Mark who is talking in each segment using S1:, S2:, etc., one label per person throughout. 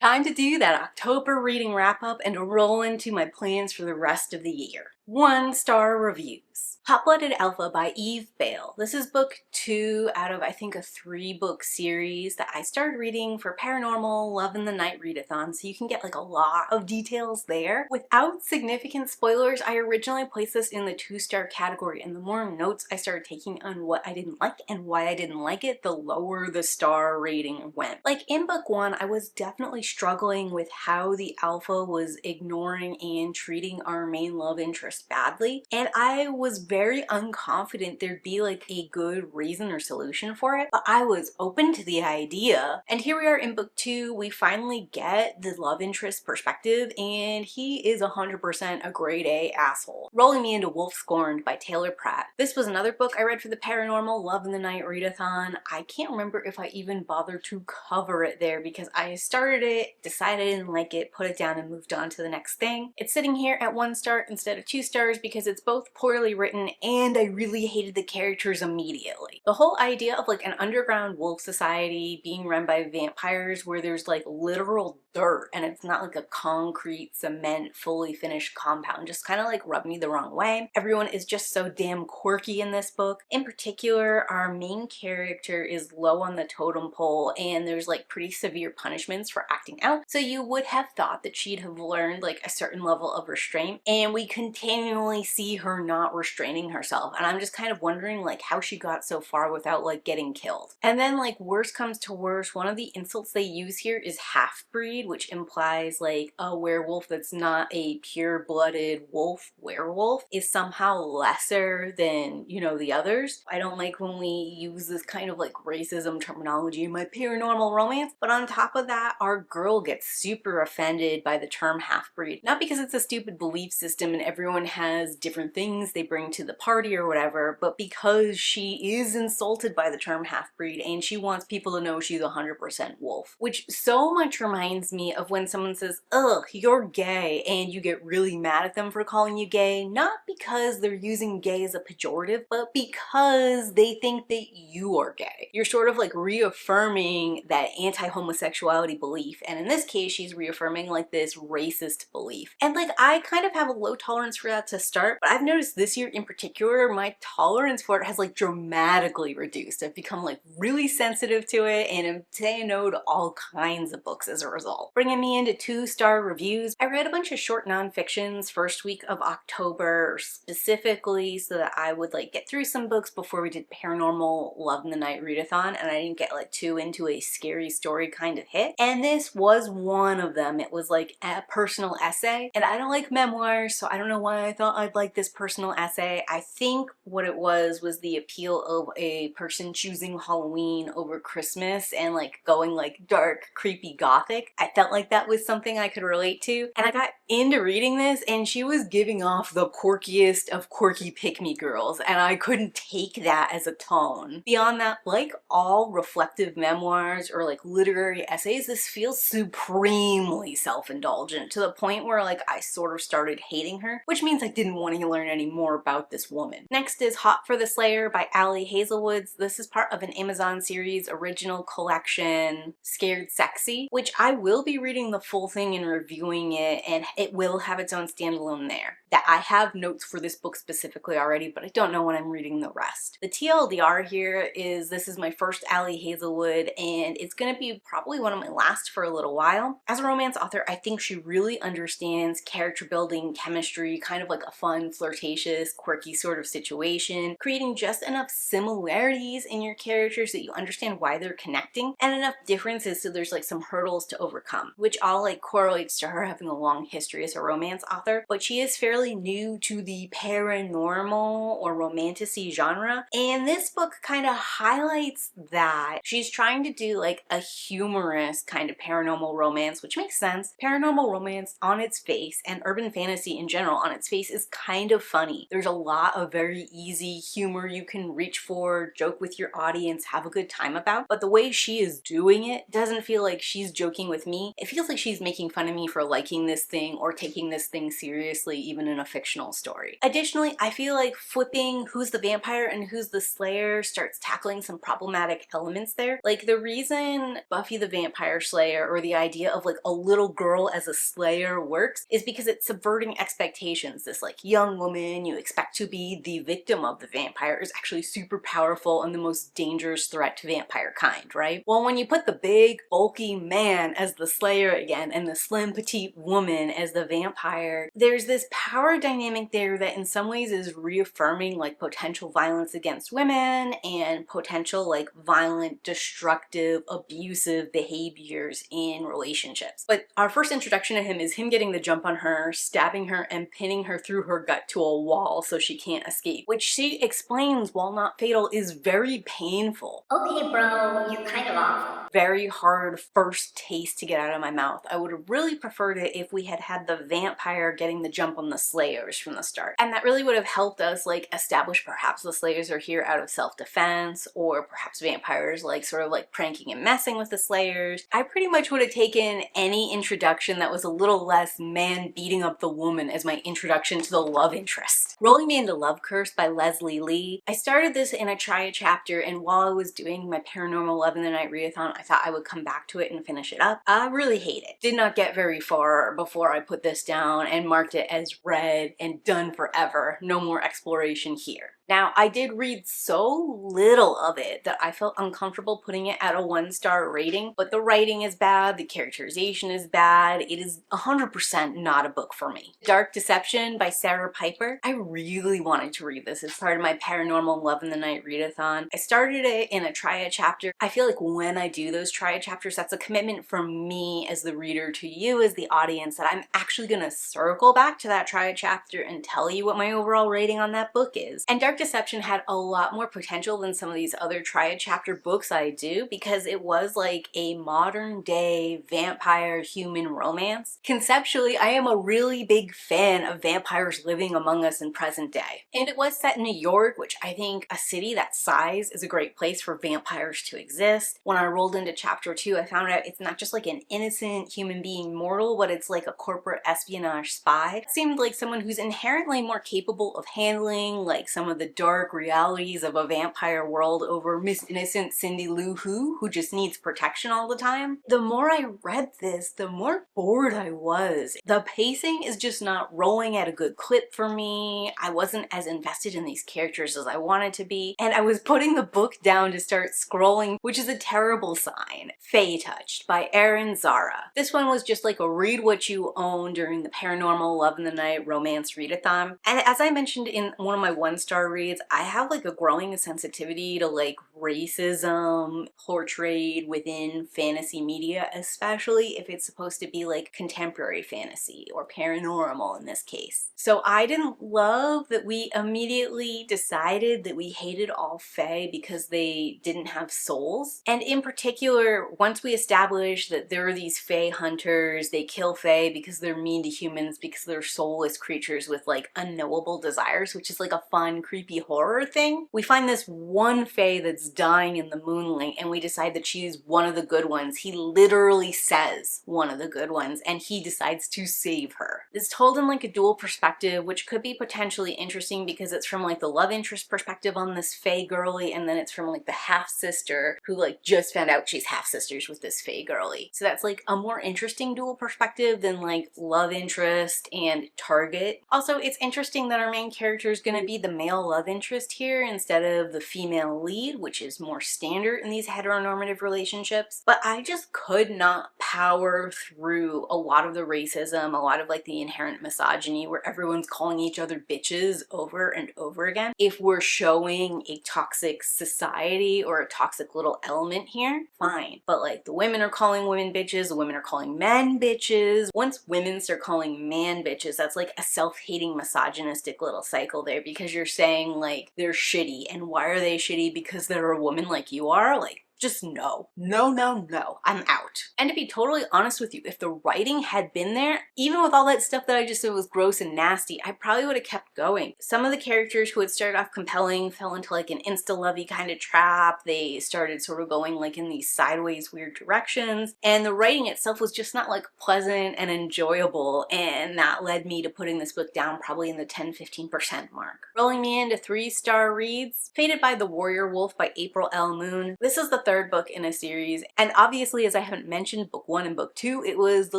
S1: Time to do that October reading wrap up and to roll into my plans for the rest of the year. 1-star reviews. Hot-Blooded Alpha by Bale. This is book 2 out of I think a 3-book series that I started reading for Paranormal Love in the Night Readathon, so you can get like a lot of details there. Without significant spoilers, I originally placed this in the 2-star category, and the more notes I started taking on what I didn't like and why I didn't like it, the lower the star rating went. Like in book 1, I was definitely struggling with how the alpha was ignoring and treating our main love interest badly, and I was very unconfident there'd be like a good reason or solution for it, but I was open to the idea. And here we are in book 2, we finally get the love interest perspective, and he is 100% a grade A asshole. Rolling me into Wolf Scorned by Taylor Pratt. This was another book I read for the Paranormal Love in the Night Readathon. I can't remember if I even bothered to cover it there because I started it, decided I didn't like it, put it down, and moved on to the next thing. It's sitting here at 1 star instead of 2 stars because it's both poorly written and I really hated the characters immediately. The whole idea of like an underground wolf society being run by vampires where there's like literal dirt and it's not like a concrete cement fully finished compound just kind of like rubbed me the wrong way. Everyone is just so damn quirky in this book. In particular, our main character is low on the totem pole and there's like pretty severe punishments for acting out, so you would have thought that she'd have learned like a certain level of restraint, and we continually see her not restraining herself, and I'm just kind of wondering like how she got so far without like getting killed. And then like worse comes to worse, one of the insults they use here is half-breed, which implies like a werewolf that's not a pure-blooded wolf werewolf is somehow lesser than, you know, the others. I don't like when we use this kind of like racism terminology in my paranormal romance, but on top of that, our girl gets super offended by the term half-breed. Not because it's a stupid belief system and everyone has different things they bring to the party or whatever, but because she is insulted by the term half-breed and she wants people to know she's 100% wolf. Which so much reminds me of when someone says, ugh, you're gay, and you get really mad at them for calling you gay, not because they're using gay as a pejorative, but because they think that you are gay. You're sort of like reaffirming that anti-homosexuality belief, and in this case she's reaffirming like this racist belief. And like I kind of have a low tolerance for that to start, but I've noticed this year in particular my tolerance for it has like dramatically reduced. I've become like really sensitive to it and I'm saying no to all kinds of books as a result. Bringing me into 2-star reviews, I read a bunch of short nonfictions first week of October specifically so that I would like get through some books before we did Paranormal Love in the Night Readathon, and I didn't get like too into a scary story kind of hit, and this was one of them. It was like a personal essay, and I don't like memoirs, so I don't know why I thought I'd like this personal essay. I think what it was the appeal of a person choosing Halloween over Christmas and like going like dark, creepy gothic. I felt like that was something I could relate to, and I got into reading this and she was giving off the quirkiest of quirky pick-me girls, and I couldn't take that as a tone. Beyond that, like all reflective memoirs or like literary essays, this feels supremely self-indulgent to the point where like I sort of started hating her, which means I didn't want to learn any more about this woman. Next is Hot for the Slayer by Ali Hazelwood. This is part of an Amazon series original collection, Scared Sexy, which I will be reading the full thing and reviewing it, and it will have its own standalone there. That I have notes for this book specifically already, but I don't know when I'm reading the rest. The TLDR here is this is my first Ali Hazelwood, and it's going to be probably one of my last for a little while. As a romance author, I think she really understands character building, chemistry, kind of like a fun, flirtatious, quirky sort of situation, creating just enough similarities in your characters that you understand why they're connecting, and enough differences so there's like some hurdles to overcome, which all like correlates to her having a long history as a romance author. But she is fairly new to the paranormal or romantasy genre, and this book kind of highlights that. She's trying to do like a humorous kind of paranormal romance, which makes sense. Paranormal romance on its face, and urban fantasy in general on its face, is kind of funny. There's a lot of very easy humor you can reach for, joke with your audience, have a good time about, but the way she is doing it doesn't feel like she's joking with me. It feels like she's making fun of me for liking this thing or taking this thing seriously even in a fictional story. Additionally, I feel like flipping who's the vampire and who's the slayer starts tackling some problematic elements there. Like the reason Buffy the Vampire Slayer, or the idea of like a little girl as a slayer, works is because it's subverting expectations. This like young woman you expect to be the victim of the vampire is actually super powerful and the most dangerous threat to vampire kind, right? Well, when you put the big bulky man as the slayer again and the slim petite woman as the vampire, there's this power dynamic there that in some ways is reaffirming like potential violence against women and potential like violent, destructive, abusive behaviors in relationships. But our first introduction to him is him getting the jump on her, stabbing her, and pinning her through her gut to a wall so she can't escape, which she explains, while not fatal, is very painful.
S2: Okay, bro, you're kind of awful.
S1: Very hard first taste to get out of my mouth. I would have really preferred it if we had had the vampire getting the jump on the slayers from the start. And that really would have helped us like establish perhaps the slayers are here out of self-defense, or perhaps vampires like sort of like pranking and messing with the slayers. I pretty much would have taken any introduction that was a little less man beating up the woman as my introduction to the love interest. Rolling Me Into Love Curse by Leslie Lee. I started this in a try chapter, and while I was doing my Paranormal Love in the Night readathon, I thought I would come back to it and finish it up. I really hate it. Did not get very far before I put this down and marked it as read and done forever. No more exploration here. Now, I did read so little of it that I felt uncomfortable putting it at a 1-star rating, but the writing is bad, the characterization is bad. It is 100% not a book for me. Dark Deception by Sarah Piper. I really wanted to read this as part of my Paranormal Love in the Night readathon. I started it in a triad chapter. I feel like when I do those triad chapters, that's a commitment from me as the reader to you as the audience that I'm actually gonna circle back to that triad chapter and tell you what my overall rating on that book is. And Dark Deception had a lot more potential than some of these other triad chapter books I do, because it was like a modern day vampire human romance. Conceptually, I am a really big fan of vampires living among us in present day. And it was set in New York, which I think a city that size is a great place for vampires to exist. When I rolled into chapter 2, I found out it's not just like an innocent human being mortal, but it's like a corporate espionage spy. It seemed like someone who's inherently more capable of handling like some of the dark realities of a vampire world over Miss Innocent Cindy Lou who just needs protection all the time. The more I read this, the more bored I was. The pacing is just not rolling at a good clip for me. I wasn't as invested in these characters as I wanted to be, and I was putting the book down to start scrolling, which is a terrible sign. Fae Touched by Erin Zarra. This one was just like a read what you own during the Paranormal Love in the Night romance readathon. And as I mentioned in one of my 1-star reads, I have like a growing sensitivity to like racism portrayed within fantasy media, especially if it's supposed to be like contemporary fantasy or paranormal in this case. So I didn't love that we immediately decided that we hated all Fae because they didn't have souls. And in particular, once we established that there are these Fae hunters, they kill Fae because they're mean to humans, because they're soulless creatures with like unknowable desires, which is like a fun, creepy horror thing. We find this one Fae that's dying in the moonlight, and we decide that she's one of the good ones. He literally says one of the good ones, and he decides to save her. It's told in like a dual perspective, which could be potentially interesting because it's from like the love interest perspective on this Fae girly, and then it's from like the half-sister who like just found out she's half-sisters with this Fae girly. So that's like a more interesting dual perspective than like love interest and target. Also, it's interesting that our main character is going to be the male love interest here instead of the female lead, which is more standard in these heteronormative relationships. But I just could not power through a lot of the racism, a lot of like the inherent misogyny where everyone's calling each other bitches over and over again. If we're showing a toxic society or a toxic little element here, fine. But like the women are calling women bitches, the women are calling men bitches. Once women start calling man bitches, that's like a self-hating misogynistic little cycle there, because you're saying like they're shitty, and why are they shitty? Because they're a woman like you are? Like, Just no. No, no, no. I'm out. And to be totally honest with you, if the writing had been there, even with all that stuff that I just said was gross and nasty, I probably would have kept going. Some of the characters who had started off compelling fell into like an insta-lovey kind of trap. They started sort of going like in these sideways weird directions, and the writing itself was just not like pleasant and enjoyable, and that led me to putting this book down probably in the 10-15% mark. Rolling me into 3-star reads, Fated by the Warrior Wolf by April L. Moon. This is the third book in a series, and obviously, as I haven't mentioned book 1 and book 2, it was the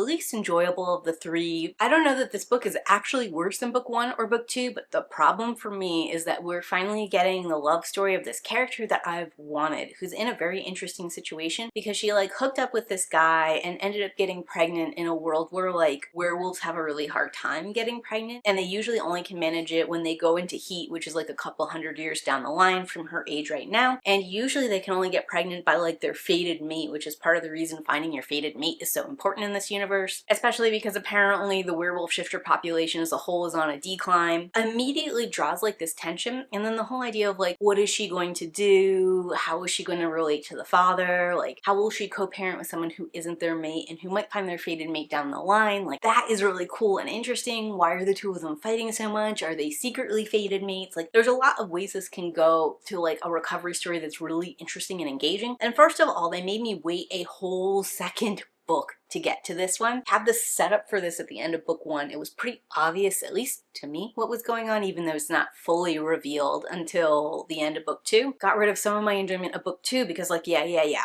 S1: least enjoyable of the three. I don't know that this book is actually worse than book 1 or book 2, but the problem for me is that we're finally getting the love story of this character that I've wanted, who's in a very interesting situation because she like hooked up with this guy and ended up getting pregnant in a world where like werewolves have a really hard time getting pregnant, and they usually only can manage it when they go into heat, which is like a couple hundred years down the line from her age right now, and usually they can only get pregnant by like their fated mate, which is part of the reason finding your fated mate is so important in this universe, especially because apparently the werewolf shifter population as a whole is on a decline. Immediately draws like this tension, and then the whole idea of like, what is she going to do? How is she going to relate to the father? Like, how will she co-parent with someone who isn't their mate and who might find their fated mate down the line? Like, that is really cool and interesting. Why are the two of them fighting so much? Are they secretly fated mates? Like, there's a lot of ways this can go to like a recovery story that's really interesting and engaging. And first of all, they made me wait a whole second book to get to this one. Had the setup for this at the end of book 1. It was pretty obvious, at least to me, what was going on, even though it's not fully revealed until the end of book 2. Got rid of some of my enjoyment of book 2 because like, yeah,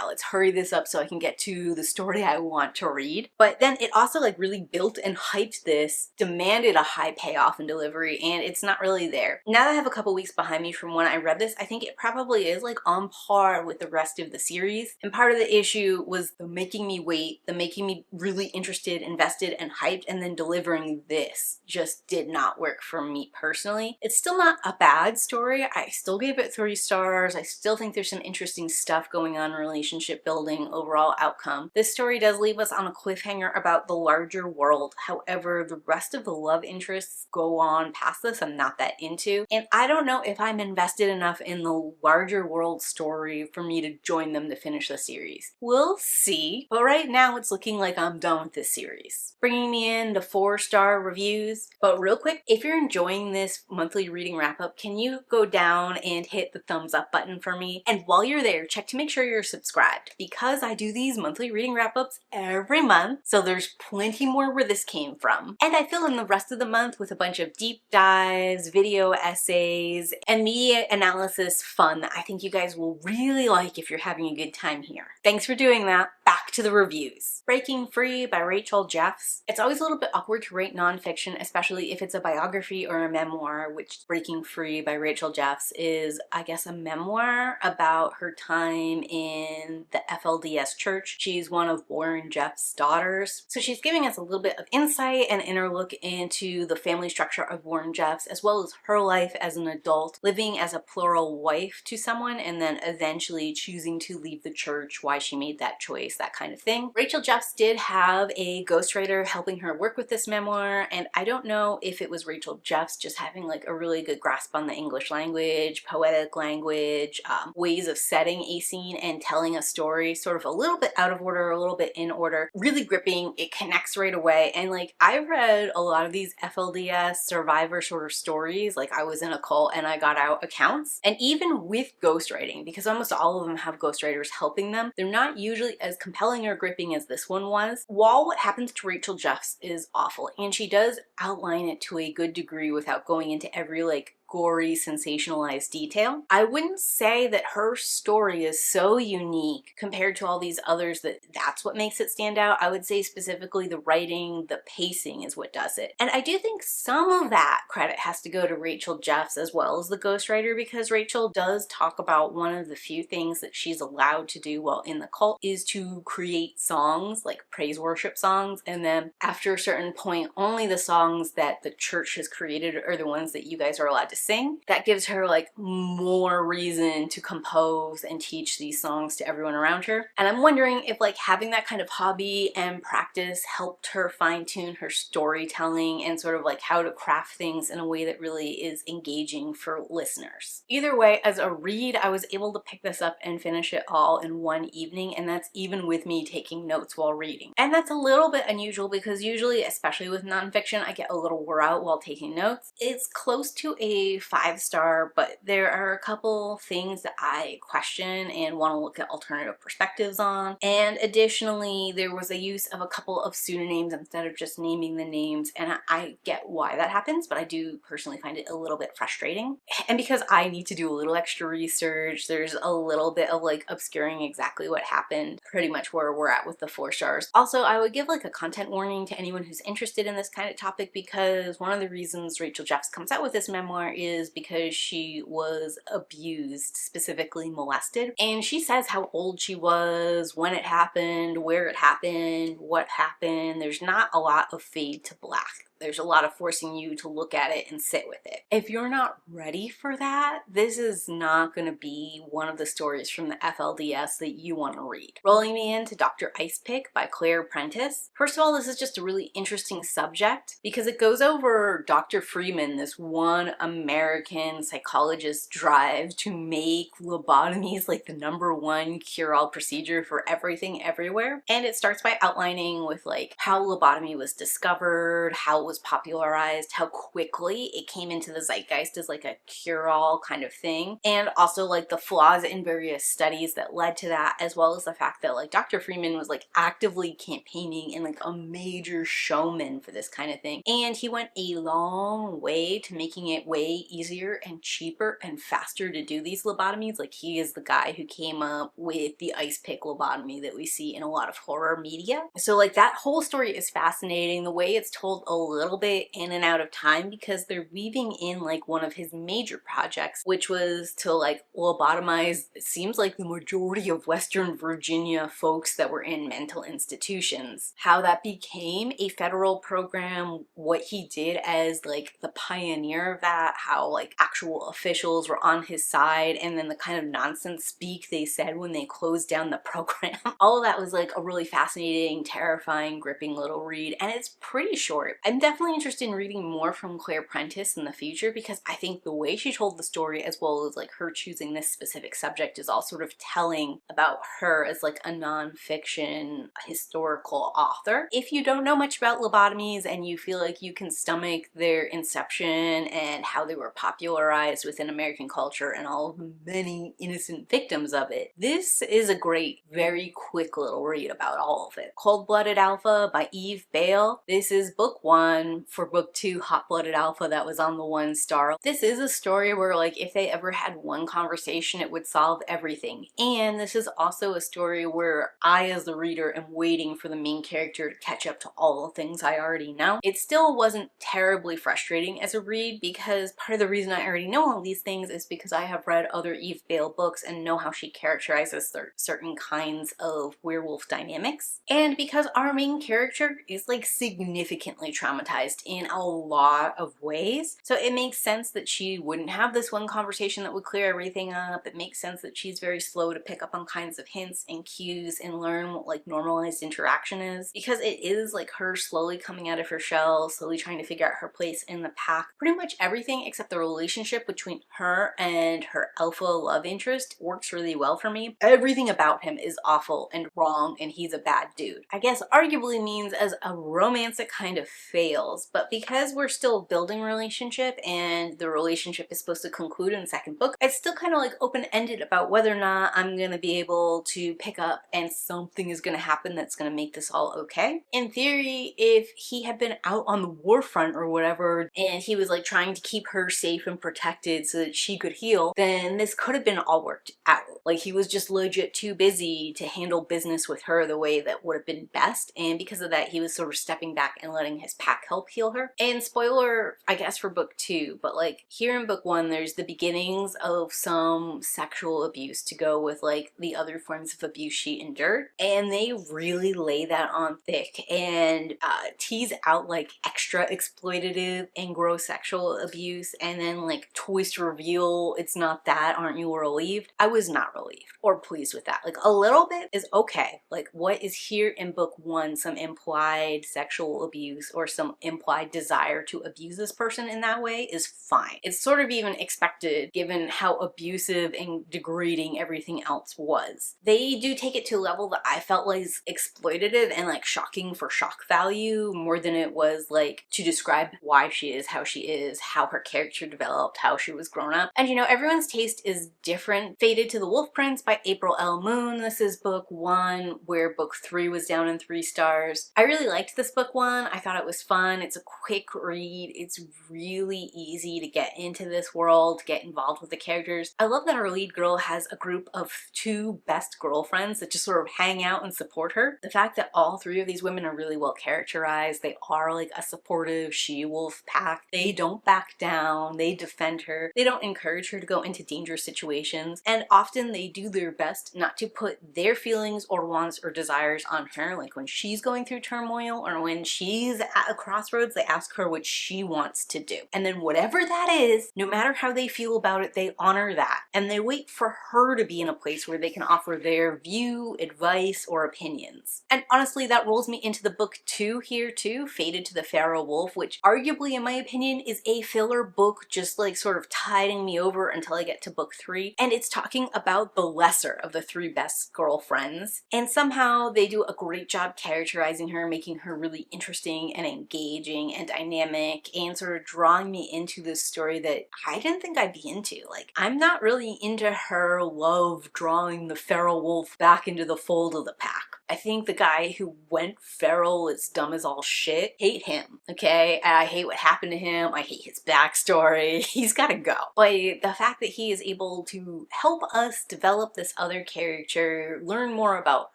S1: let's hurry this up so I can get to the story I want to read. But then it also like really built and hyped this, demanded a high payoff and delivery, and it's not really there. Now that I have a couple weeks behind me from when I read this, I think it probably is like on par with the rest of the series. And part of the issue was the making me wait, the making me really interested, invested, and hyped, and then delivering this just did not work for me personally. It's still not a bad story. I still gave it 3 stars. I still think there's some interesting stuff going on, relationship building, overall outcome. This story does leave us on a cliffhanger about the larger world. However, the rest of the love interests go on past this I'm not that into, and I don't know if I'm invested enough in the larger world story for me to join them to finish the series. We'll see, but right now it's looking like I'm done with this series. Bringing me in to 4-star reviews. But real quick, if you're enjoying this monthly reading wrap up, can you go down and hit the thumbs up button for me? And while you're there, check to make sure you're subscribed, because I do these monthly reading wrap ups every month, so there's plenty more where this came from. And I fill in the rest of the month with a bunch of deep dives, video essays, and media analysis fun that I think you guys will really like if you're having a good time here. Thanks for doing that. Back to the reviews. Breaking Free by Rachel Jeffs. It's always a little bit awkward to rate nonfiction, especially if it's a biography or a memoir, which Breaking Free by Rachel Jeffs is, I guess, a memoir about her time in the FLDS church. She's one of Warren Jeffs' daughters. So she's giving us a little bit of insight and inner look into the family structure of Warren Jeffs, as well as her life as an adult, living as a plural wife to someone, and then eventually choosing to leave the church, why she made that choice, that kind of thing. Rachel Jeffs did have a ghostwriter helping her work with this memoir, and I don't know if it was Rachel Jeffs just having like a really good grasp on the English language, poetic language, ways of setting a scene and telling a story sort of a little bit out of order, a little bit in order, really gripping. It connects right away. And like, I read a lot of these FLDS survivor sort of stories, like I was in a cult and I got out accounts, and even with ghostwriting, because almost all of them have ghostwriters helping them, they're not usually as compelling or gripping as this one was. While what happens to Rachel Jeffs is awful, and she does outline it to a good degree without going into every like gory, sensationalized detail, I wouldn't say that her story is so unique compared to all these others that that's what makes it stand out. I would say specifically the writing, the pacing is what does it. And I do think some of that credit has to go to Rachel Jeffs as well as the ghostwriter, because Rachel does talk about one of the few things that she's allowed to do while in the cult is to create songs, like praise worship songs, and then after a certain point, only the songs that the church has created are the ones that you guys are allowed to sing. That gives her like more reason to compose and teach these songs to everyone around her. And I'm wondering if like having that kind of hobby and practice helped her fine-tune her storytelling and sort of like how to craft things in a way that really is engaging for listeners. Either way, as a read, I was able to pick this up and finish it all in one evening, and that's even with me taking notes while reading. And that's a little bit unusual because usually, especially with nonfiction, I get a little wore out while taking notes. It's close to a 5-star, but there are a couple things that I question and want to look at alternative perspectives on. And additionally, there was a use of a couple of pseudonyms instead of just naming the names, and I get why that happens, but I do personally find it a little bit frustrating. And because I need to do a little extra research, there's a little bit of like obscuring exactly what happened, pretty much where we're at with the 4 stars. Also, I would give like a content warning to anyone who's interested in this kind of topic, because one of the reasons Rachel Jeffs comes out with this memoir is because she was abused, specifically molested. And she says how old she was, when it happened, where it happened, what happened. There's not a lot of fade to black. There's a lot of forcing you to look at it and sit with it. If you're not ready for that, this is not going to be one of the stories from the FLDS that you want to read. Rolling me into Dr. Icepick by Clair Prentice. First of all, this is just a really interesting subject because it goes over Dr. Freeman, this one American psychologist's drive to make lobotomies like the #1 cure-all procedure for everything everywhere. And it starts by outlining with like how lobotomy was discovered, how was popularized, how quickly it came into the zeitgeist as like a cure-all kind of thing, and also like the flaws in various studies that led to that, as well as the fact that like Dr. Freeman was like actively campaigning and like a major showman for this kind of thing, and he went a long way to making it way easier and cheaper and faster to do these lobotomies. Like he is the guy who came up with the ice pick lobotomy that we see in a lot of horror media. So like that whole story is fascinating. The way it's told a little bit in and out of time because they're weaving in like one of his major projects, which was to like lobotomize, it seems like the majority of Western Virginia folks that were in mental institutions. How that became a federal program, what he did as like the pioneer of that, how like actual officials were on his side, and then the kind of nonsense speak they said when they closed down the program. All of that was like a really fascinating, terrifying, gripping little read, and it's pretty short. I'm definitely interested in reading more from Clair Prentice in the future because I think the way she told the story, as well as like her choosing this specific subject, is all sort of telling about her as like a non-fiction historical author. If you don't know much about lobotomies and you feel like you can stomach their inception and how they were popularized within American culture and all of the many innocent victims of it, this is a great, very quick little read about all of it. Cold-Blooded Alpha by Bale. This is book 1 for book 2, Hot-Blooded Alpha, that was on the 1 star. This is a story where like if they ever had one conversation it would solve everything, and this is also a story where I as the reader am waiting for the main character to catch up to all the things I already know. It still wasn't terribly frustrating as a read because part of the reason I already know all these things is because I have read other Bale books and know how she characterizes certain kinds of werewolf dynamics, and because our main character is like significantly traumatized in a lot of ways. So it makes sense that she wouldn't have this one conversation that would clear everything up. It makes sense that she's very slow to pick up on kinds of hints and cues and learn what like normalized interaction is, because it is like her slowly coming out of her shell, slowly trying to figure out her place in the pack. Pretty much everything except the relationship between her and her alpha love interest works really well for me. Everything about him is awful and wrong and he's a bad dude. I guess arguably means as a romance it kind of fails, but because we're still building relationship and the relationship is supposed to conclude in the second book, it's still kind of like open-ended about whether or not I'm gonna be able to pick up and something is gonna happen that's gonna make this all okay. In theory, if he had been out on the war front or whatever and he was like trying to keep her safe and protected so that she could heal, then this could have been all worked out. Like he was just legit too busy to handle business with her the way that would have been best, and because of that he was sort of stepping back and letting his past back help heal her. And spoiler, I guess, for book 2, but like here in book 1, there's the beginnings of some sexual abuse to go with like the other forms of abuse she endured. And they really lay that on thick and tease out like extra exploitative and gross sexual abuse, and then like twist reveal it's not that, aren't you relieved? I was not relieved or pleased with that. Like a little bit is okay. Like what is here in book 1, some implied sexual abuse or some implied desire to abuse this person in that way is fine. It's sort of even expected given how abusive and degrading everything else was. They do take it to a level that I felt was exploitative and like shocking for shock value more than it was like to describe why she is how she is, how her character developed, how she was grown up. And you know, everyone's taste is different. Faded to the Wolf Prince by April L. Moon. This is book 1, where book 3 was down in 3 stars. I really liked this book 1. I thought it was fun. It's a quick read. It's really easy to get into this world, get involved with the characters. I love that our lead girl has a group of 2 best girlfriends that just sort of hang out and support her. The fact that all 3 of these women are really well characterized. They are like a supportive she-wolf pack. They don't back down. They defend her. They don't encourage her to go into dangerous situations. And often they do their best not to put their feelings or wants or desires on her. Like when she's going through turmoil or when she's at a crossroads, they ask her what she wants to do. And then whatever that is, no matter how they feel about it, they honor that. And they wait for her to be in a place where they can offer their view, advice, or opinions. And honestly, that rolls me into the book 2 here too, Faded to the Pharaoh Wolf, which arguably, in my opinion, is a filler book, just like sort of tiding me over until I get to book 3. And it's talking about the lesser of the 3 best girlfriends. And somehow they do a great job characterizing her, making her really interesting and engaging and dynamic, and sort of drawing me into this story that I didn't think I'd be into. Like, I'm not really into her love drawing the feral wolf back into the fold of the pack. I think the guy who went feral is dumb as all shit. Hate him, okay? I hate what happened to him. I hate his backstory. He's gotta go. But the fact that he is able to help us develop this other character, learn more about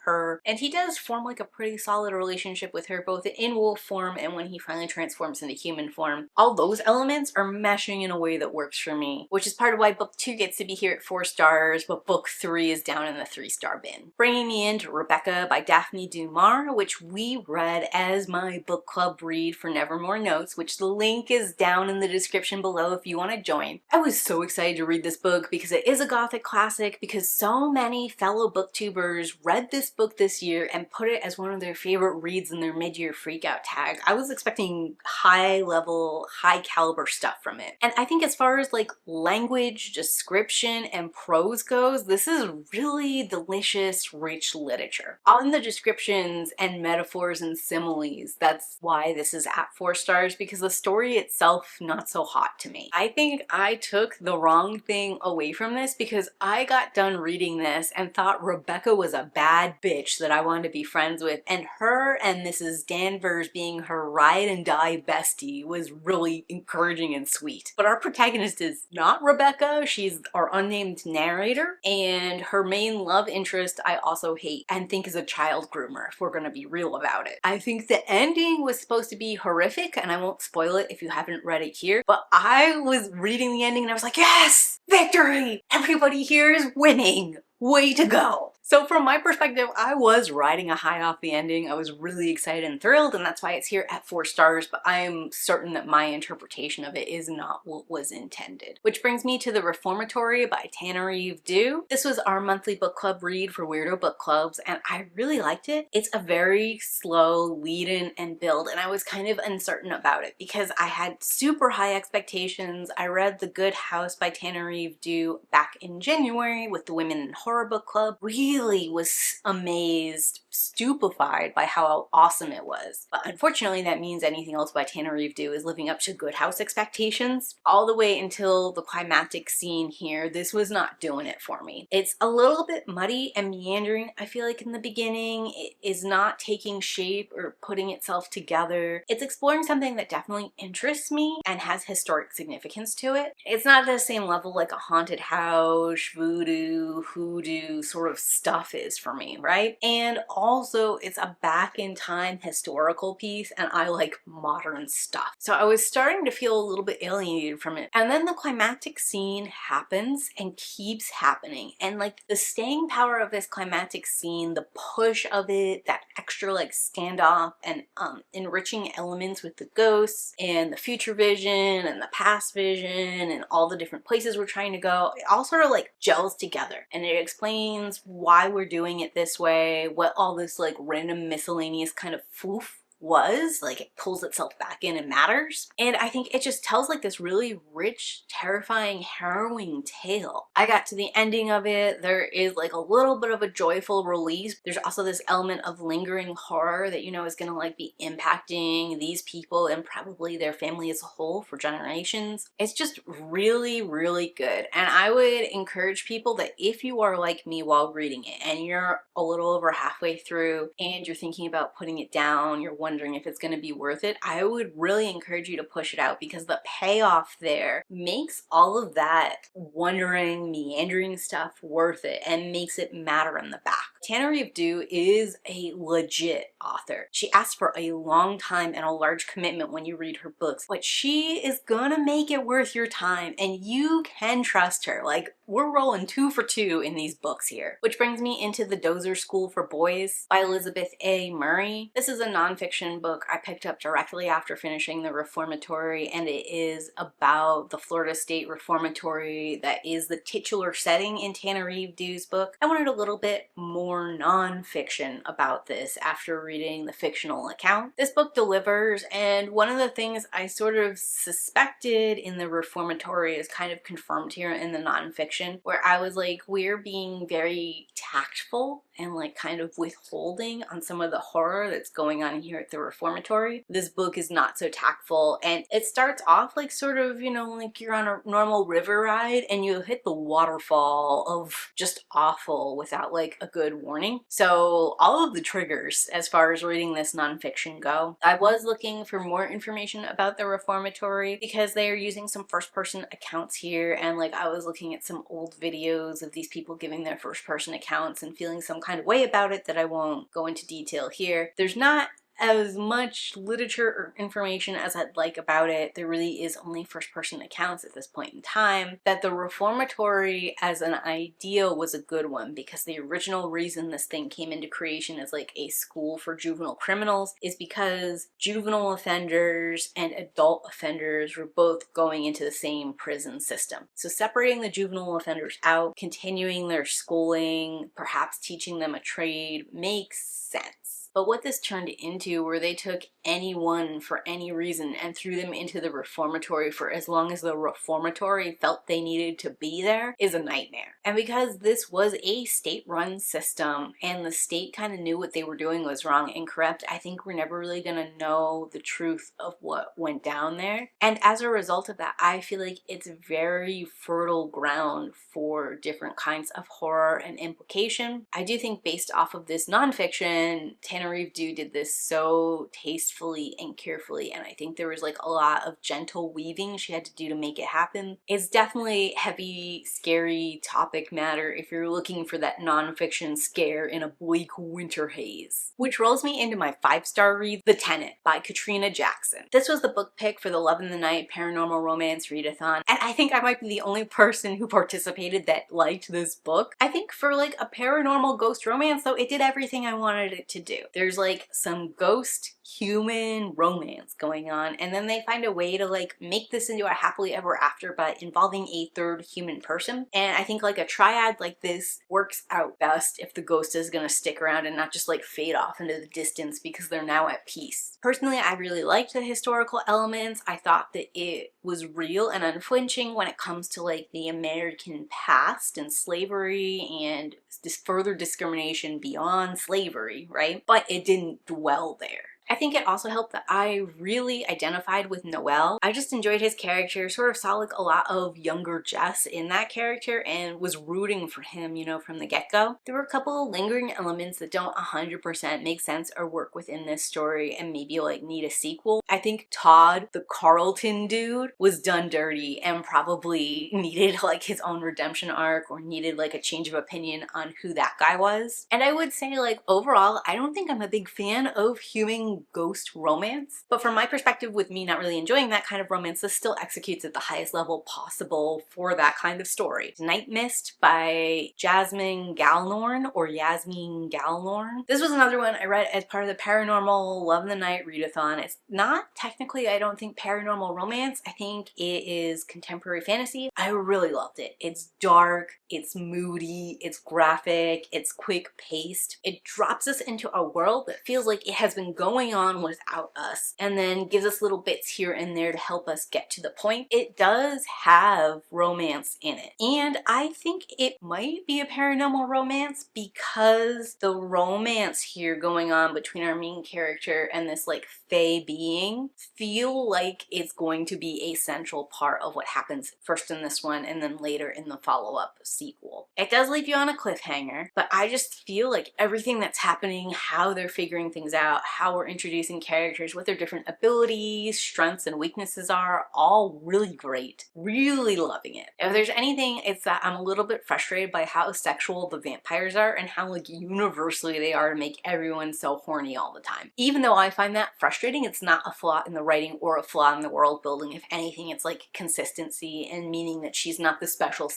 S1: her, and he does form like a pretty solid relationship with her, both in wolf form and when he finally transforms into human form. All those elements are meshing in a way that works for me, which is part of why book 2 gets to be here at 4 stars, but book 3 is down in the 3-star bin. Bringing me into Rebecca by Daphne Du Mar, which we read as my book club read for Nevermore Notes, which the link is down in the description below if you want to join. I was so excited to read this book because it is a gothic classic, because so many fellow booktubers read this book this year and put it as one of their favorite reads in their mid-year freakout tag. I was expecting high level, high caliber stuff from it. And I think as far as like language, description, and prose goes, this is really delicious, rich literature. On the descriptions and metaphors and similes, that's why this is at 4 stars, because the story itself, not so hot to me. I think I took the wrong thing away from this because I got done reading this and thought Rebecca was a bad bitch that I wanted to be friends with, and her and Mrs. Danvers being her ride and die bestie was really encouraging and sweet. But our protagonist is not Rebecca. She's our unnamed narrator, and her main love interest I also hate and think is a child groomer, if we're gonna be real about it. I think the ending was supposed to be horrific, and I won't spoil it if you haven't read it here, but I was reading the ending and I was like, yes! Victory! Everybody here is winning! Way to go! So from my perspective, I was riding a high off the ending. I was really excited and thrilled, and that's why it's here at 4 stars, but I'm certain that my interpretation of it is not what was intended. Which brings me to The Reformatory by Tananarive Due. This was our monthly book club read for Weirdo Book Clubs, and I really liked it. It's a very slow lead-in and build, and I was kind of uncertain about it because I had super high expectations. I read The Good House by Tananarive Due back in January with the Women in Horror Book Club. Really was amazed, stupefied by how awesome it was. But unfortunately, that means anything else by Tananarive Due is living up to Good House expectations. All the way until the climactic scene here, this was not doing it for me. It's a little bit muddy and meandering, I feel like, in the beginning. It is not taking shape or putting itself together. It's exploring something that definitely interests me and has historic significance to it. It's not the same level like a haunted house, voodoo, hoodoo sort of stuff is for me, right? And also it's a back in time historical piece and I like modern stuff. So I was starting to feel a little bit alienated from it. And then the climactic scene happens and keeps happening. And like the staying power of this climactic scene, the push of it, that extra like standoff and enriching elements with the ghosts and the future vision and the past vision and all the different places we're trying to go, it all sort of like gels together and it explains why we're doing it this way, what all this like random miscellaneous kind of foof was, like it pulls itself back in and matters. And I think it just tells like this really rich, terrifying, harrowing tale. I got to the ending of it. There is like a little bit of a joyful release. There's also this element of lingering horror that, you know, is gonna like be impacting these people and probably their family as a whole for generations. It's just really, really good. And I would encourage people that if you are like me while reading it and you're a little over halfway through and you're thinking about putting it down, you're wondering if it's going to be worth it, I would really encourage you to push it out because the payoff there makes all of that wondering, meandering stuff worth it and makes it matter in the back. Tananarive Due is a legit author. She asks for a long time and a large commitment when you read her books, but she is gonna make it worth your time and you can trust her. Like, we're rolling 2 for 2 in these books here. Which brings me into The Dozier School for Boys by Elizabeth A. Murray. This is a nonfiction book I picked up directly after finishing the Reformatory, and it is about the Florida State Reformatory that is the titular setting in Tananarive Due's book. I wanted a little bit more nonfiction about this after reading the fictional account. This book delivers, and one of the things I sort of suspected in the Reformatory is kind of confirmed here in the nonfiction, where I was like, we're being very tactful and like kind of withholding on some of the horror that's going on here at the Reformatory. This book is not so tactful, and it starts off like sort of, you know, like you're on a normal river ride and you hit the waterfall of just awful without like a good warning. So all of the triggers as far as reading this nonfiction go. I was looking for more information about the Reformatory because they are using some first-person accounts here, and like I was looking at some old videos of these people giving their first-person accounts and feeling some kind of way about it that I won't go into detail here. There's not as much literature or information as I'd like about it. There really is only first-person accounts at this point in time. That the Reformatory as an idea was a good one because the original reason this thing came into creation as like a school for juvenile criminals is because juvenile offenders and adult offenders were both going into the same prison system. So separating the juvenile offenders out, continuing their schooling, perhaps teaching them a trade makes sense. But what this turned into, where they took anyone for any reason and threw them into the Reformatory for as long as the Reformatory felt they needed to be there, is a nightmare. And because this was a state-run system and the state kind of knew what they were doing was wrong and corrupt, I think we're never really gonna know the truth of what went down there. And as a result of that, I feel like it's very fertile ground for different kinds of horror and implication. I do think based off of this nonfiction, Tananarive Due did this so tastefully and carefully, and I think there was like a lot of gentle weaving she had to do to make it happen. It's definitely heavy, scary topic matter if you're looking for that nonfiction scare in a bleak winter haze. Which rolls me into my 5-star read, The Tenant by Katrina Jackson. This was the book pick for the Love in the Night Paranormal Romance Readathon, and I think I might be the only person who participated that liked this book. I think for like a paranormal ghost romance though, it did everything I wanted it to do. There's like some ghost human romance going on, and then they find a way to like make this into a happily ever after by involving a third human person. And I think like a triad like this works out best if the ghost is gonna stick around and not just like fade off into the distance because they're now at peace. Personally, I really liked the historical elements. I thought that it was real and unflinching when it comes to like the American past and slavery and this further discrimination beyond slavery, right? But it didn't dwell there. I think it also helped that I really identified with Noel. I just enjoyed his character, sort of saw like a lot of younger Jess in that character and was rooting for him, you know, from the get-go. There were a couple of lingering elements that don't 100% make sense or work within this story and maybe like need a sequel. I think Todd, the Carlton dude, was done dirty and probably needed like his own redemption arc or needed like a change of opinion on who that guy was. And I would say like overall, I don't think I'm a big fan of human ghost romance, but from my perspective, with me not really enjoying that kind of romance, this still executes at the highest level possible for that kind of story. Night Myst by Yasmine Galenorn or Yasmine Galenorn. This was another one I read as part of the Paranormal Love in the Night readathon. It's not technically, I don't think, paranormal romance. I think it is contemporary fantasy. I really loved it. It's dark, it's moody, it's graphic, it's quick paced. It drops us into a world that feels like it has been going on without us and then gives us little bits here and there to help us get to the point. It does have romance in it, and I think it might be a paranormal romance because the romance here going on between our main character and this like fae being feel like it's going to be a central part of what happens first in this one and then later in the follow-up sequel. It does leave you on a cliffhanger, but I just feel like everything that's happening, how they're figuring things out, how we're introducing characters, what their different abilities, strengths, and weaknesses are, all really great. Really loving it. If there's anything, it's that I'm a little bit frustrated by how sexual the vampires are and how like universally they are to make everyone so horny all the time. Even though I find that frustrating, it's not a flaw in the writing or a flaw in the world building. If anything, it's like consistency and meaning that she's not the special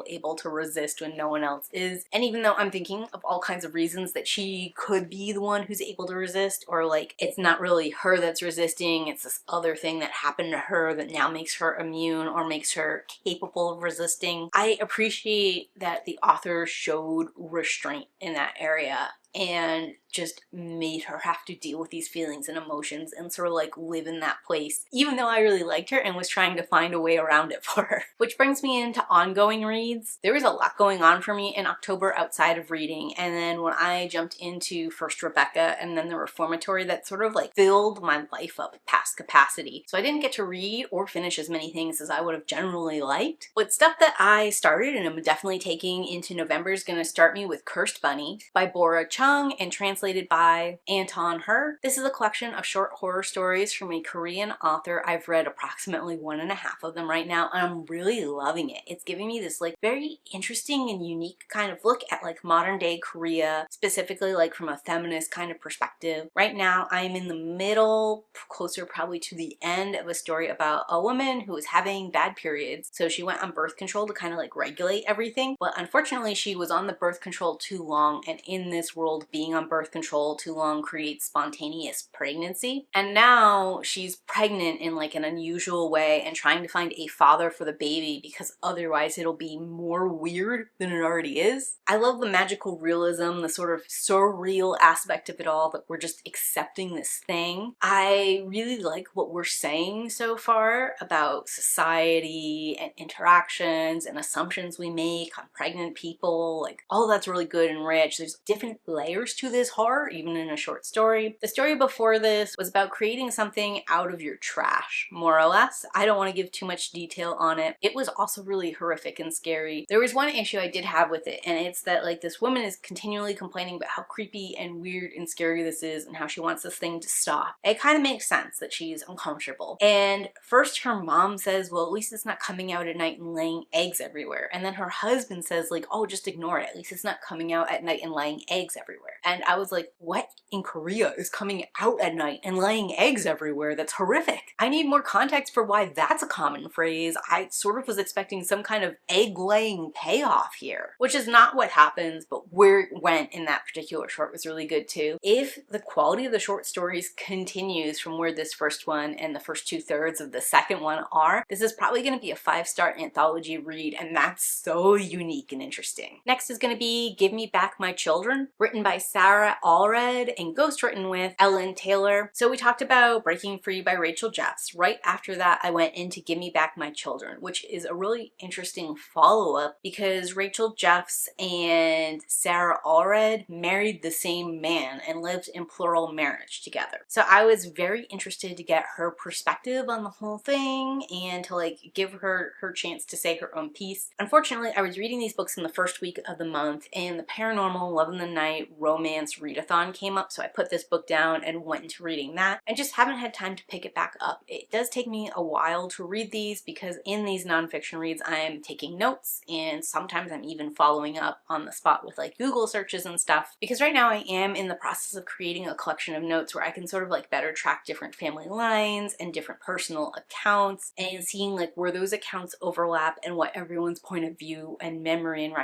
S1: able to resist when no one else is. And even though I'm thinking of all kinds of reasons that she could be the one who's able to resist, or like it's not really her that's resisting, it's this other thing that happened to her that now makes her immune or makes her capable of resisting, I appreciate that the author showed restraint in that area and just made her have to deal with these feelings and emotions and sort of like live in that place, even though I really liked her and was trying to find a way around it for her. Which brings me into ongoing reads. There was a lot going on for me in October outside of reading, and then when I jumped into first Rebecca and then the Reformatory, that sort of like filled my life up past capacity. So I didn't get to read or finish as many things as I would have generally liked. But stuff that I started and I'm definitely taking into November is going to start me with Cursed Bunny by Bora, Chung, and translated by Anton. This is a collection of short horror stories from a Korean author. I've read approximately 1.5 of them right now, and I'm really loving it. It's giving me this like very interesting and unique kind of look at like modern day Korea, specifically like from a feminist kind of perspective. Right now I'm in the middle, closer probably to the end of a story about a woman who was having bad periods, so she went on birth control to kind of like regulate everything, but unfortunately she was on the birth control too long, and in this world being on birth control too long creates spontaneous pregnancy, and now she's pregnant in like an unusual way and trying to find a father for the baby because otherwise it'll be more weird than it already is. I love the magical realism, the sort of surreal aspect of it all, that we're just accepting this thing. I really like what we're saying so far about society and interactions and assumptions we make on pregnant people. Like all that's really good and rich. There's different layers to this horror, even in a short story. The story before this was about creating something out of your trash, more or less. I don't want to give too much detail on it. It was also really horrific and scary. There was one issue I did have with it, and it's that like this woman is continually complaining about how creepy and weird and scary this is and how she wants this thing to stop. It kind of makes sense that she's uncomfortable. And first her mom says, well, at least it's not coming out at night and laying eggs everywhere. And then her husband says like, oh, just ignore it. At least it's not coming out at night and laying eggs everywhere. And I was like, what in Korea is coming out at night and laying eggs everywhere? That's horrific. I need more context for why that's a common phrase. I sort of was expecting some kind of egg-laying payoff here, which is not what happens, but where it went in that particular short was really good too. If the quality of the short stories continues from where this first one and the first 2/3 of the second one are, this is probably going to be a 5-star anthology read, and that's so unique and interesting. Next is going to be Give Me Back My Children, written by Zarra, Allred and ghostwritten with Ellen Taylor. So we talked about Breaking Free by Rachel Jeffs. Right after that, I went into Give Me Back My Children, which is a really interesting follow-up because Rachel Jeffs and Sarah Allred married the same man and lived in plural marriage together. So I was very interested to get her perspective on the whole thing and to like give her chance to say her own piece. Unfortunately, I was reading these books in the first week of the month and the paranormal Love in the Night romance readathon came up, so I put this book down and went into reading that. I just haven't had time to pick it back up. It does take me a while to read these because in these nonfiction reads I'm taking notes and sometimes I'm even following up on the spot with like Google searches and stuff, because right now I am in the process of creating a collection of notes where I can sort of like better track different family lines and different personal accounts and seeing like where those accounts overlap and what everyone's point of view and memory and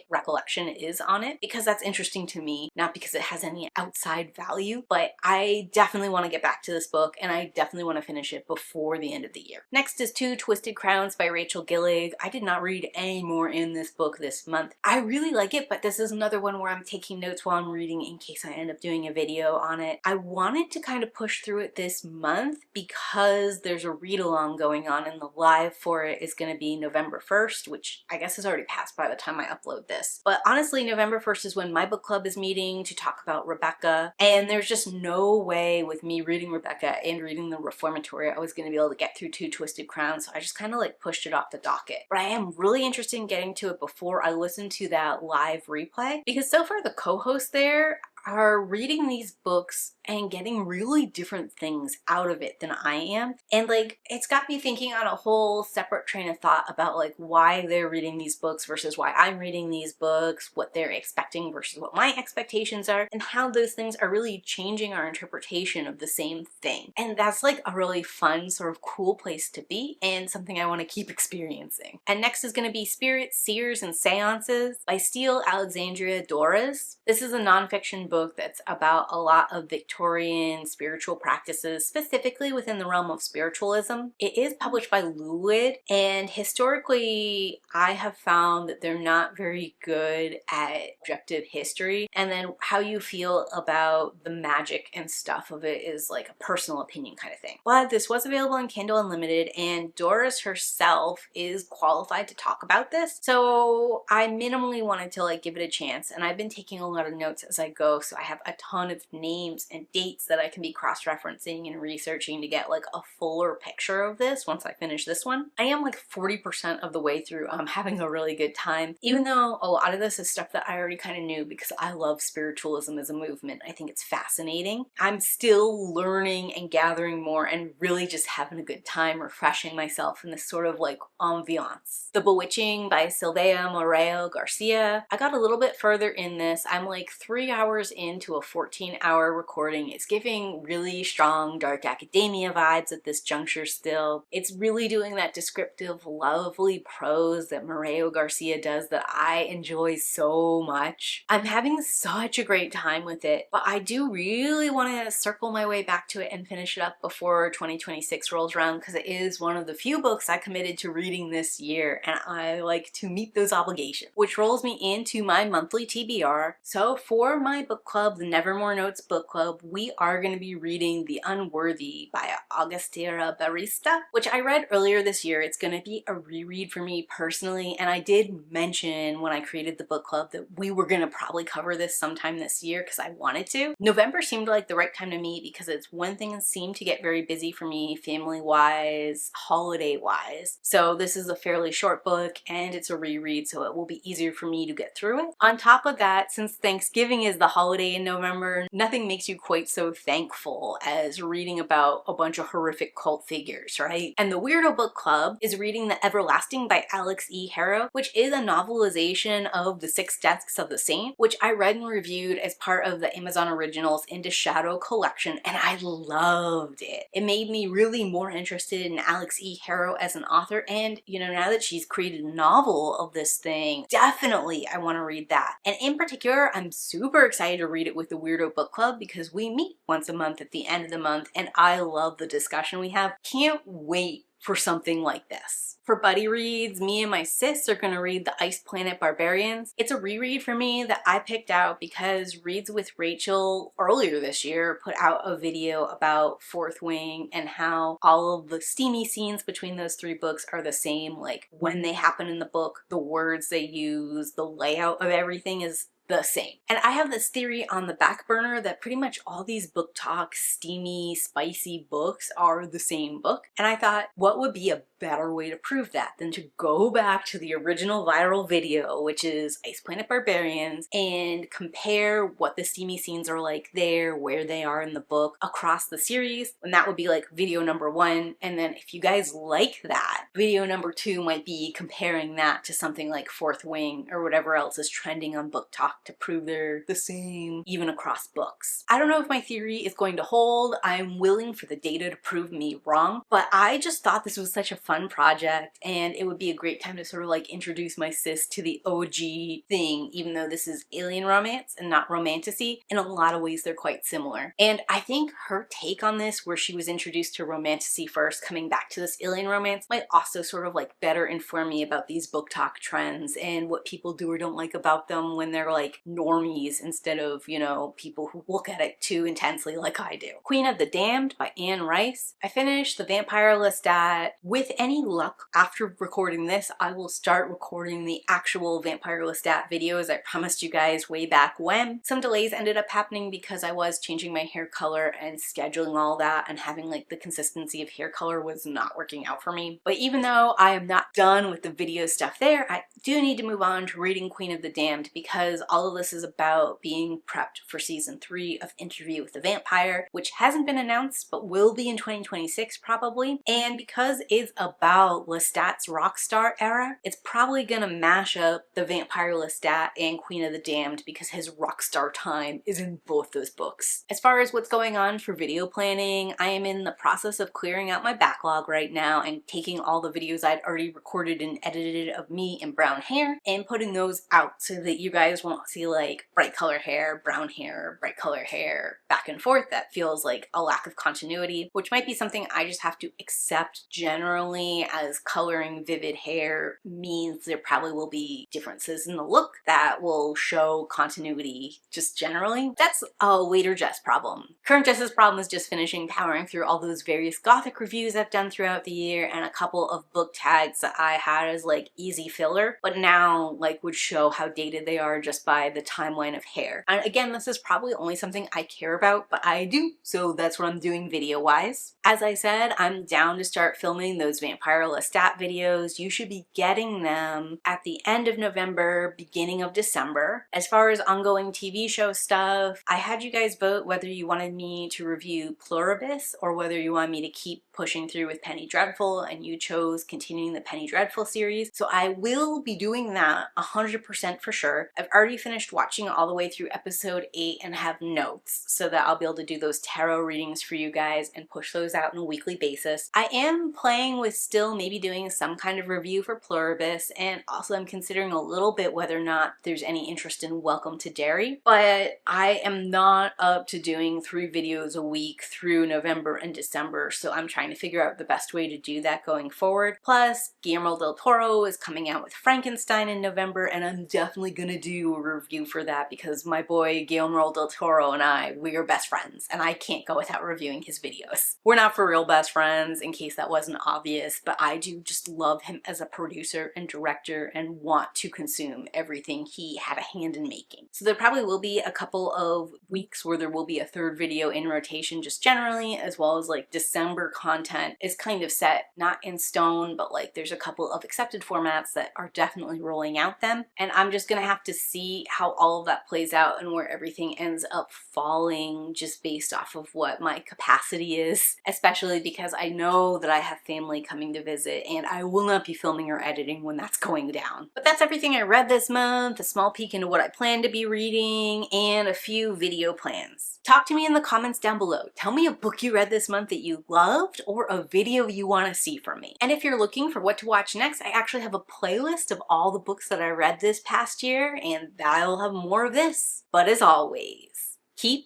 S1: recollection is on it, because that's interesting to me, not because it has any outside value, but I definitely want to get back to this book and I definitely want to finish it before the end of the year. Next is Two Twisted Crowns by Rachel Gillig. I did not read any more in this book this month. I really like it, but this is another one where I'm taking notes while I'm reading in case I end up doing a video on it. I wanted to kind of push through it this month because there's a read-along going on and the live for it is going to be November 1st, which I guess has already passed by the time I upload this. But honestly, November 1st is when my book club is meeting to talk about Rebecca, and there's just no way with me reading Rebecca and reading the Reformatory I was going to be able to get through Two Twisted Crowns, so I just kind of like pushed it off the docket. But I am really interested in getting to it before I listen to that live replay, because so far the co-hosts there are reading these books and getting really different things out of it than I am. And like, it's got me thinking on a whole separate train of thought about like why they're reading these books versus why I'm reading these books, what they're expecting versus what my expectations are, and how those things are really changing our interpretation of the same thing. And that's like a really fun, sort of cool place to be and something I want to keep experiencing. And next is going to be Spirits, Seers, and Seances by Steele Alexandria Doris. This is a nonfiction book that's about a lot of Victorian spiritual practices, specifically within the realm of spiritualism. It is published by Wold, and historically I have found that they're not very good at objective history, and then how you feel about the magic and stuff of it is like a personal opinion kind of thing. But this was available on Kindle Unlimited, and Doris herself is qualified to talk about this, so I minimally wanted to like give it a chance, and I've been taking a lot of notes as I go, so I have a ton of names and dates that I can be cross-referencing and researching to get like a fuller picture of this once I finish this one. I am like 40% of the way through. I'm having a really good time, even though a lot of this is stuff that I already kind of knew because I love spiritualism as a movement. I think it's fascinating. I'm still learning and gathering more and really just having a good time refreshing myself in this sort of like ambiance. The Bewitching by Sylvia Moreo Garcia. I got a little bit further in this. I'm like 3 hours into a 14-hour recording. It's giving really strong dark academia vibes at this juncture still. It's really doing that descriptive, lovely prose that Moreo Garcia does that I enjoy so much. I'm having such a great time with it, but I do really want to circle my way back to it and finish it up before 2026 rolls around, because it is one of the few books I committed to reading this year, and I like to meet those obligations, which rolls me into my monthly TBR. So for my book club, the Nevermore Notes book club, we are going to be reading The Unworthy by Augustera Barista, which I read earlier this year. It's going to be a reread for me personally, and I did mention when I created the book club that we were going to probably cover this sometime this year because I wanted to. November seemed like the right time to meet because it's when things seem to get very busy for me family-wise, holiday-wise. So this is a fairly short book and it's a reread, so it will be easier for me to get through it. On top of that, since Thanksgiving is the holiday in November, nothing makes you quite so thankful as reading about a bunch of horrific cult figures, right? And the Weirdo Book Club is reading The Everlasting by Alex E. Harrow, which is a novelization of The Six Deaths of the Saint, which I read and reviewed as part of the Amazon Originals Into Shadow collection, and I loved it. It made me really more interested in Alex E. Harrow as an author, and you know, now that she's created a novel of this thing, definitely I want to read that. And in particular, I'm super excited to read it with the Weirdo Book Club because we meet once a month at the end of the month, and I love the discussion we have. Can't wait for something like this. For buddy reads, me and my sis are going to read The Ice Planet Barbarians. It's a reread for me that I picked out because Reads with Rachel earlier this year put out a video about Fourth Wing and how all of the steamy scenes between those three books are the same, like when they happen in the book, the words they use, the layout of everything is the same. And I have this theory on the back burner that pretty much all these book talk, steamy, spicy books are the same book. And I thought, what would be a better way to prove that than to go back to the original viral video, which is Ice Planet Barbarians, and compare what the steamy scenes are like there, where they are in the book, across the series. And that would be like video number 1. And then if you guys like that, video number 2 might be comparing that to something like Fourth Wing or whatever else is trending on book talk to prove they're the same, even across books. I don't know if my theory is going to hold. I'm willing for the data to prove me wrong, but I just thought this was such a fun project and it would be a great time to sort of like introduce my sis to the OG thing, even though this is alien romance and not romantasy. In a lot of ways, they're quite similar. And I think her take on this, where she was introduced to romantasy first, coming back to this alien romance, might also sort of like better inform me about these book talk trends and what people do or don't like about them when they're like normies instead of, you know, people who look at it too intensely like I do. Queen of the Damned by Anne Rice. I finished the Vampire Lestat. With any luck, after recording this, I will start recording the actual Vampire Lestat videos I promised you guys way back when. Some delays ended up happening because I was changing my hair color and scheduling all that, and having like the consistency of hair color was not working out for me. But even though I am not done with the video stuff there, I do need to move on to reading Queen of the Damned, because all of this is about being prepped for season 3 of Interview with the Vampire, which hasn't been announced but will be in 2026 probably. And because it's about Lestat's rockstar era, it's probably gonna mash up the Vampire Lestat and Queen of the Damned because his rockstar time is in both those books. As far as what's going on for video planning, I am in the process of clearing out my backlog right now and taking all the videos I'd already recorded and edited of me in brown hair and putting those out so that you guys won't see like bright color hair, bright color hair, back and forth. That feels like a lack of continuity, which might be something I just have to accept generally, as coloring vivid hair means there probably will be differences in the look that will show continuity just generally. That's a later Jess problem. Current Jess's problem is just finishing powering through all those various gothic reviews I've done throughout the year and a couple of book tags that I had as like easy filler, but now like would show how dated they are just by the timeline of hair. And again, this is probably only something I care about, but I do, so that's what I'm doing video wise. As I said, I'm down to start filming those Vampire Lestat videos. You should be getting them at the end of November, beginning of December. As far as ongoing TV show stuff, I had you guys vote whether you wanted me to review Pluribus or whether you want me to keep pushing through with Penny Dreadful, and you chose continuing the Penny Dreadful series. So I will be doing that 100% for sure. I've already finished watching all the way through episode 8 and have notes so that I'll be able to do those tarot readings for you guys and push those out on a weekly basis. I am playing with still maybe doing some kind of review for Pluribus, and also I'm considering a little bit whether or not there's any interest in Welcome to Derry, but I am not up to doing 3 videos a week through November and December, so I'm trying to figure out the best way to do that going forward. Plus, Guillermo del Toro is coming out with Frankenstein in November, and I'm definitely gonna do a review for that because my boy Guillermo del Toro and we are best friends, and I can't go without reviewing his videos. We're not for real best friends, in case that wasn't obvious, but I do just love him as a producer and director and want to consume everything he had a hand in making. So there probably will be a couple of weeks where there will be a 3rd video in rotation just generally, as well as like December content is kind of set, not in stone, but like there's a couple of accepted formats that are definitely rolling out them. And I'm just gonna have to see how all of that plays out and where everything ends up falling just based off of what my capacity is, especially because I know that I have family coming to visit and I will not be filming or editing when that's going down. But that's everything I read this month, a small peek into what I plan to be reading, and a few video plans. Talk to me in the comments down below. Tell me a book you read this month that you loved or a video you want to see from me. And if you're looking for what to watch next, I actually have a playlist of all the books that I read this past year, and I'll have more of this. But as always, keep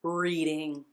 S1: reading.